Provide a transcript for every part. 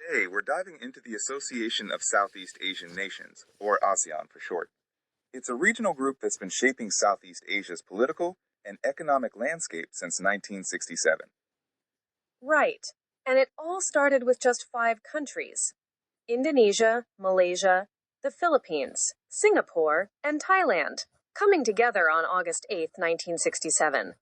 Today, we're diving into the Association of Southeast Asian Nations, or ASEAN for short. It's a regional group that's been shaping Southeast Asia's political and economic landscape since 1967. Right. And it all started with just 5 countries: Indonesia, Malaysia, the Philippines, Singapore, and Thailand, coming together on August 8, 1967.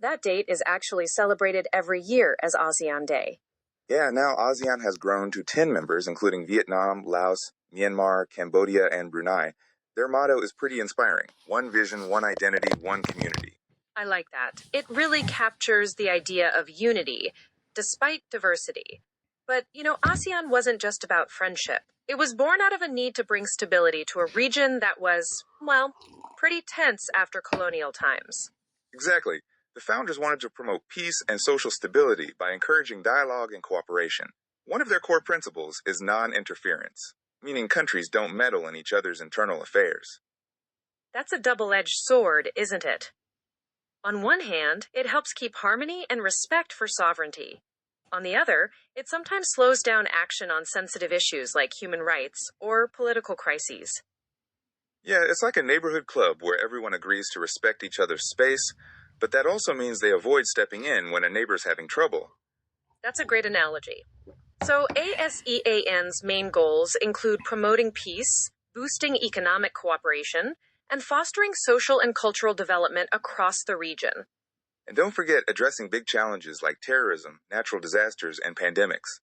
That date is actually celebrated every year as ASEAN Day. Yeah, now ASEAN has grown to 10 members, including Vietnam, Laos, Myanmar, Cambodia, and Brunei. Their motto is pretty inspiring: one vision, one identity, one community. I like that. It really captures the idea of unity, despite diversity. But, ASEAN wasn't just about friendship. It was born out of a need to bring stability to a region that was, well, pretty tense after colonial times. Exactly. The founders wanted to promote peace and social stability by encouraging dialogue and cooperation. One of their core principles is non-interference, meaning countries don't meddle in each other's internal affairs. That's a double-edged sword, isn't it? On one hand, it helps keep harmony and respect for sovereignty. On the other, it sometimes slows down action on sensitive issues like human rights or political crises. Yeah, it's like a neighborhood club where everyone agrees to respect each other's space, but that also means they avoid stepping in when a neighbor's having trouble. That's a great analogy. So ASEAN's main goals include promoting peace, boosting economic cooperation, and fostering social and cultural development across the region. And don't forget addressing big challenges like terrorism, natural disasters, and pandemics.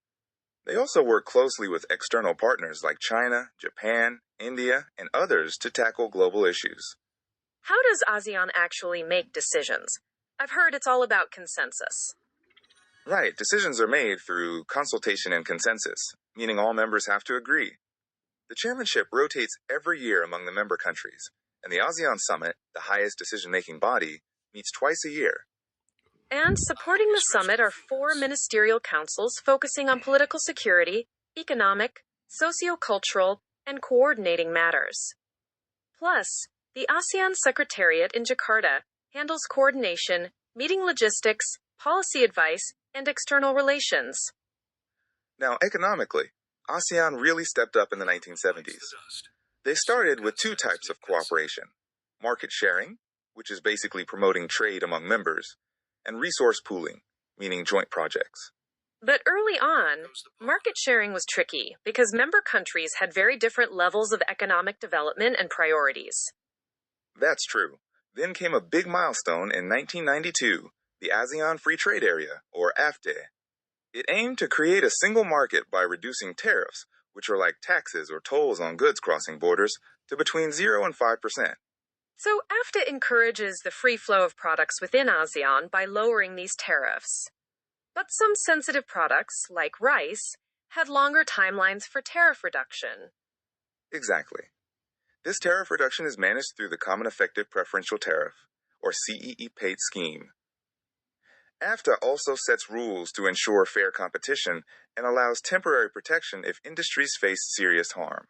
They also work closely with external partners like China, Japan, India, and others to tackle global issues. How does ASEAN actually make decisions? I've heard it's all about consensus. Right, decisions are made through consultation and consensus, meaning all members have to agree. The chairmanship rotates every year among the member countries, and the ASEAN Summit, the highest decision-making body, meets twice a year. And supporting the summit are 4 ministerial councils focusing on political security, economic, socio-cultural, and coordinating matters. Plus, the ASEAN Secretariat in Jakarta handles coordination, meeting logistics, policy advice, and external relations. Now, economically, ASEAN really stepped up in the 1970s. They started with two types of cooperation: market sharing, which is basically promoting trade among members, and resource pooling, meaning joint projects. But early on, market sharing was tricky because member countries had very different levels of economic development and priorities. That's true. Then came a big milestone in 1992, the ASEAN Free Trade Area, or AFTA. It aimed to create a single market by reducing tariffs, which are like taxes or tolls on goods crossing borders, to between 0 and 5%. So AFTA encourages the free flow of products within ASEAN by lowering these tariffs. But some sensitive products, like rice, had longer timelines for tariff reduction. Exactly. This tariff reduction is managed through the Common Effective Preferential Tariff, or CEE-PATE scheme. AFTA also sets rules to ensure fair competition and allows temporary protection if industries face serious harm.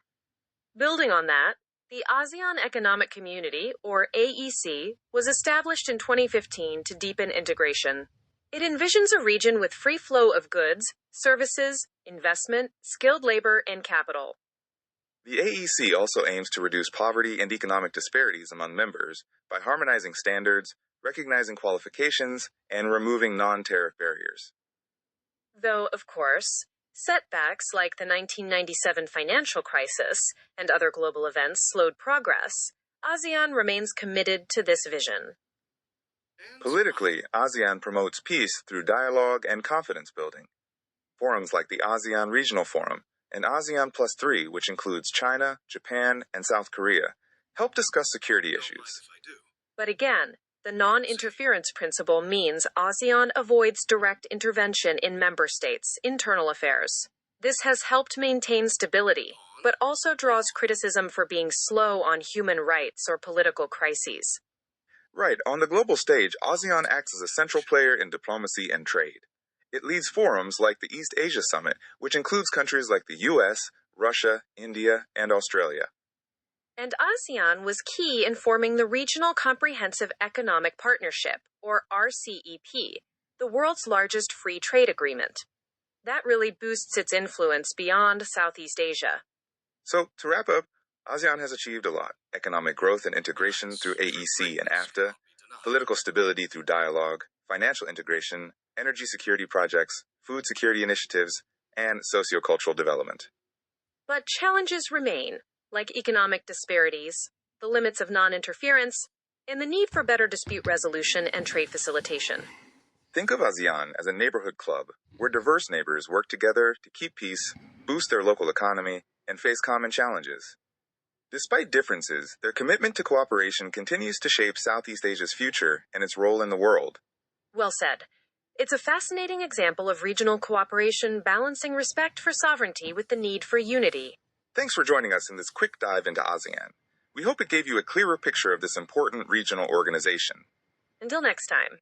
Building on that, the ASEAN Economic Community, or AEC, was established in 2015 to deepen integration. It envisions a region with free flow of goods, services, investment, skilled labor, and capital. The AEC also aims to reduce poverty and economic disparities among members by harmonizing standards, recognizing qualifications, and removing non-tariff barriers. Though, of course, setbacks like the 1997 financial crisis and other global events slowed progress, ASEAN remains committed to this vision. Politically, ASEAN promotes peace through dialogue and confidence building. Forums like the ASEAN Regional Forum and ASEAN Plus 3, which includes China, Japan, and South Korea, help discuss security issues. But again, the non-interference principle means ASEAN avoids direct intervention in member states' internal affairs. This has helped maintain stability, but also draws criticism for being slow on human rights or political crises. Right, on the global stage, ASEAN acts as a central player in diplomacy and trade. It leads forums like the East Asia Summit, which includes countries like the US, Russia, India, and Australia. And ASEAN was key in forming the Regional Comprehensive Economic Partnership, or RCEP, the world's largest free trade agreement. That really boosts its influence beyond Southeast Asia. So, to wrap up, ASEAN has achieved a lot: economic growth and integration through AEC and AFTA, political stability through dialogue, financial integration, energy security projects, food security initiatives, and sociocultural development. But challenges remain, like economic disparities, the limits of non interference, and the need for better dispute resolution and trade facilitation. Think of ASEAN as a neighborhood club where diverse neighbors work together to keep peace, boost their local economy, and face common challenges. Despite differences, their commitment to cooperation continues to shape Southeast Asia's future and its role in the world. Well said. It's a fascinating example of regional cooperation balancing respect for sovereignty with the need for unity. Thanks for joining us in this quick dive into ASEAN. We hope it gave you a clearer picture of this important regional organization. Until next time.